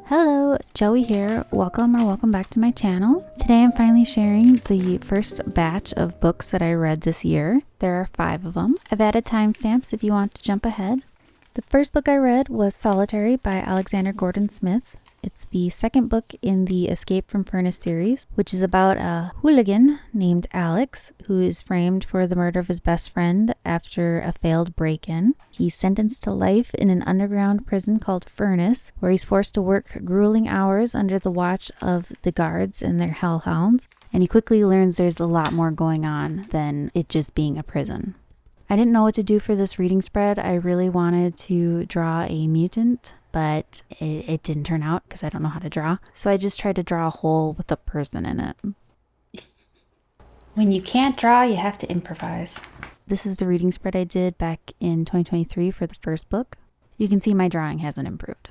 Hello, Joey here. Welcome back to my channel. Today I'm finally sharing the first batch of books that I read this year. There are 5 of them. I've added timestamps if you want to jump ahead. The first book I read was Solitary by Alexander Gordon Smith. It's the second book in the Escape from Furnace series, which is about a hooligan named Alex who is framed for the murder of his best friend after a failed break-in. He's sentenced to life in an underground prison called Furnace, where he's forced to work grueling hours under the watch of the guards and their hellhounds, and he quickly learns there's a lot more going on than it just being a prison. I didn't know what to do for this reading spread. I really wanted to draw a mutant, but it didn't turn out because I don't know how to draw. So I just tried to draw a hole with a person in it. When you can't draw, you have to improvise. This is the reading spread I did back in 2023 for the first book. You can see my drawing hasn't improved.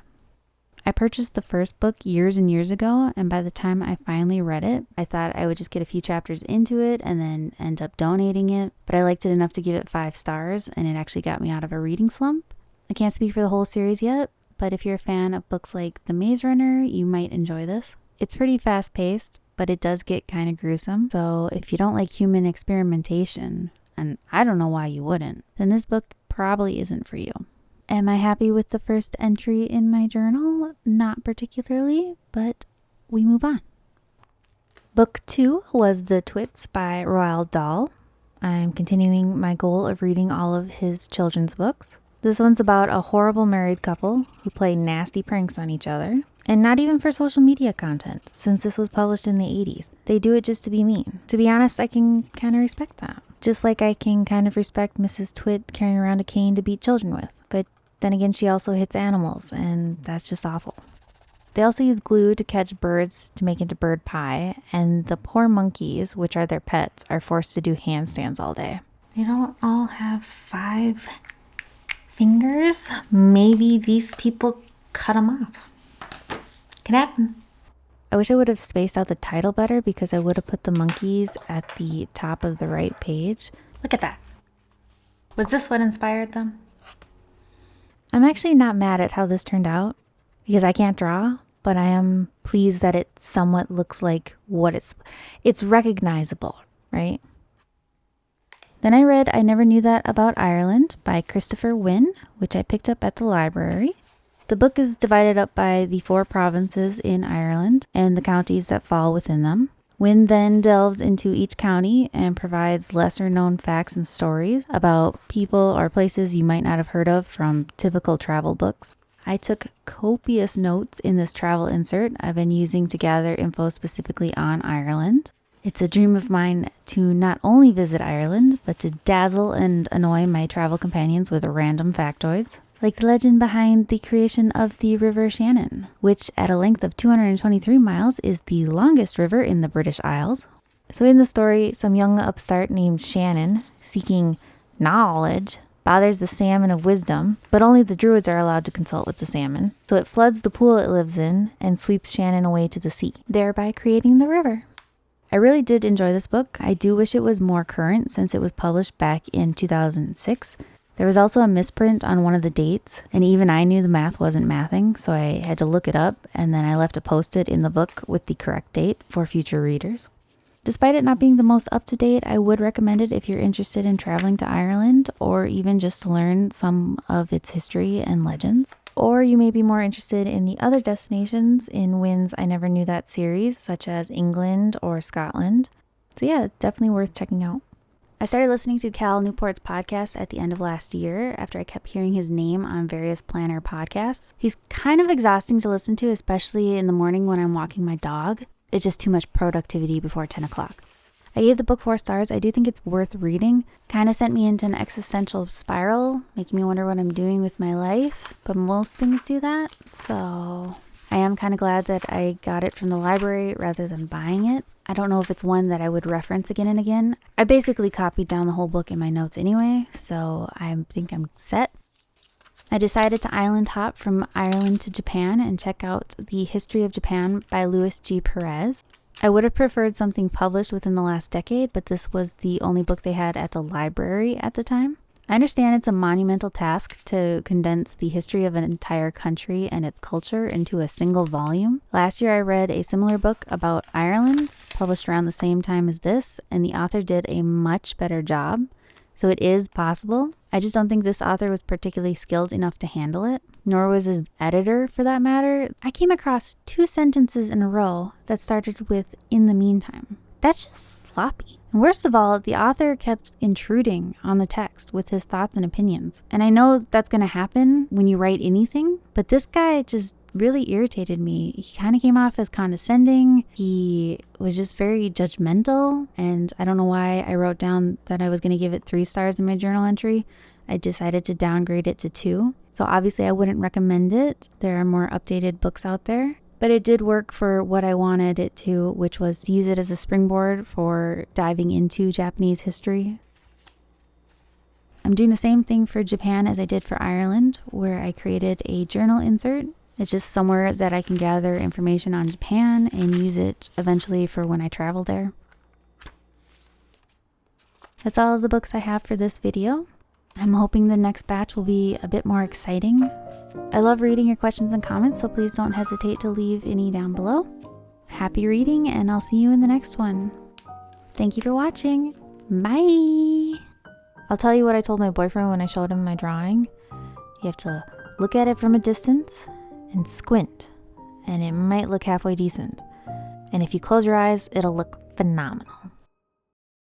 I purchased the first book years and years ago, and by the time I finally read it, I thought I would just get a few chapters into it and then end up donating it. But I liked it enough to give it 5 stars, and it actually got me out of a reading slump. I can't speak for the whole series yet, but if you're a fan of books like The Maze Runner, you might enjoy this. It's pretty fast-paced, but it does get kind of gruesome. So if you don't like human experimentation, and I don't know why you wouldn't, then this book probably isn't for you. Am I happy with the first entry in my journal? Not particularly, but we move on. Book 2 was The Twits by Roald Dahl. I'm continuing my goal of reading all of his children's books. This one's about a horrible married couple who play nasty pranks on each other. And not even for social media content, since this was published in the 80s. They do it just to be mean. To be honest, I can kind of respect that. Just like I can kind of respect Mrs. Twit carrying around a cane to beat children with. But then again, she also hits animals, and that's just awful. They also use glue to catch birds to make into bird pie, and the poor monkeys, which are their pets, are forced to do handstands all day. They don't all have 5 fingers. Maybe these people cut them off. Can happen. I wish I would have spaced out the title better because I would have put the monkeys at the top of the right page. Look at that. Was this what inspired them? I'm actually not mad at how this turned out because I can't draw, but I am pleased that it somewhat looks like what it's recognizable, right? Then I read I Never Knew That About Ireland by Christopher Winn, which I picked up at the library. The book is divided up by the 4 provinces in Ireland and the counties that fall within them. Winn then delves into each county and provides lesser-known facts and stories about people or places you might not have heard of from typical travel books. I took copious notes in this travel insert I've been using to gather info specifically on Ireland. It's a dream of mine to not only visit Ireland, but to dazzle and annoy my travel companions with random factoids. Like the legend behind the creation of the River Shannon, which at a length of 223 miles is the longest river in the British Isles. So in the story, some young upstart named Shannon, seeking knowledge, bothers the salmon of wisdom, but only the druids are allowed to consult with the salmon. So it floods the pool it lives in and sweeps Shannon away to the sea, thereby creating the river. I really did enjoy this book. I do wish it was more current since it was published back in 2006. There was also a misprint on one of the dates, and even I knew the math wasn't mathing, so I had to look it up, and then I left a post-it in the book with the correct date for future readers. Despite it not being the most up-to-date, I would recommend it if you're interested in traveling to Ireland, or even just to learn some of its history and legends. Or you may be more interested in the other destinations in Winn's I Never Knew That series, such as England or Scotland. So yeah, definitely worth checking out. I started listening to Cal Newport's podcast at the end of last year after I kept hearing his name on various planner podcasts. He's kind of exhausting to listen to, especially in the morning when I'm walking my dog. It's just too much productivity before 10 o'clock. I gave the book 4 stars. I do think it's worth reading. Kind of sent me into an existential spiral, making me wonder what I'm doing with my life. But most things do that. So I am kind of glad that I got it from the library rather than buying it. I don't know if it's one that I would reference again and again. I basically copied down the whole book in my notes anyway, so I think I'm set. I decided to island hop from Ireland to Japan and check out The History of Japan by Louis G. Perez. I would have preferred something published within the last decade, but this was the only book they had at the library at the time. I understand it's a monumental task to condense the history of an entire country and its culture into a single volume. Last year I read a similar book about Ireland, published around the same time as this, and the author did a much better job. So it is possible. I just don't think this author was particularly skilled enough to handle it, nor was his editor for that matter. I came across 2 sentences in a row that started with "in the meantime." That's just sloppy. And worst of all, the author kept intruding on the text with his thoughts and opinions. And I know that's going to happen when you write anything, but this guy just really irritated me. He kind of came off as condescending. He was just very judgmental, and I don't know why I wrote down that I was going to give it 3 stars in my journal entry. I decided to downgrade it to 2. So obviously I wouldn't recommend it. There are more updated books out there. But it did work for what I wanted it to, which was to use it as a springboard for diving into Japanese history. I'm doing the same thing for Japan as I did for Ireland, where I created a journal insert. It's just somewhere that I can gather information on Japan and use it eventually for when I travel there. That's all of the books I have for this video. I'm hoping the next batch will be a bit more exciting. I love reading your questions and comments, so please don't hesitate to leave any down below. Happy reading, and I'll see you in the next one. Thank you for watching. Bye! I'll tell you what I told my boyfriend when I showed him my drawing. You have to look at it from a distance and squint, and it might look halfway decent. And if you close your eyes, it'll look phenomenal.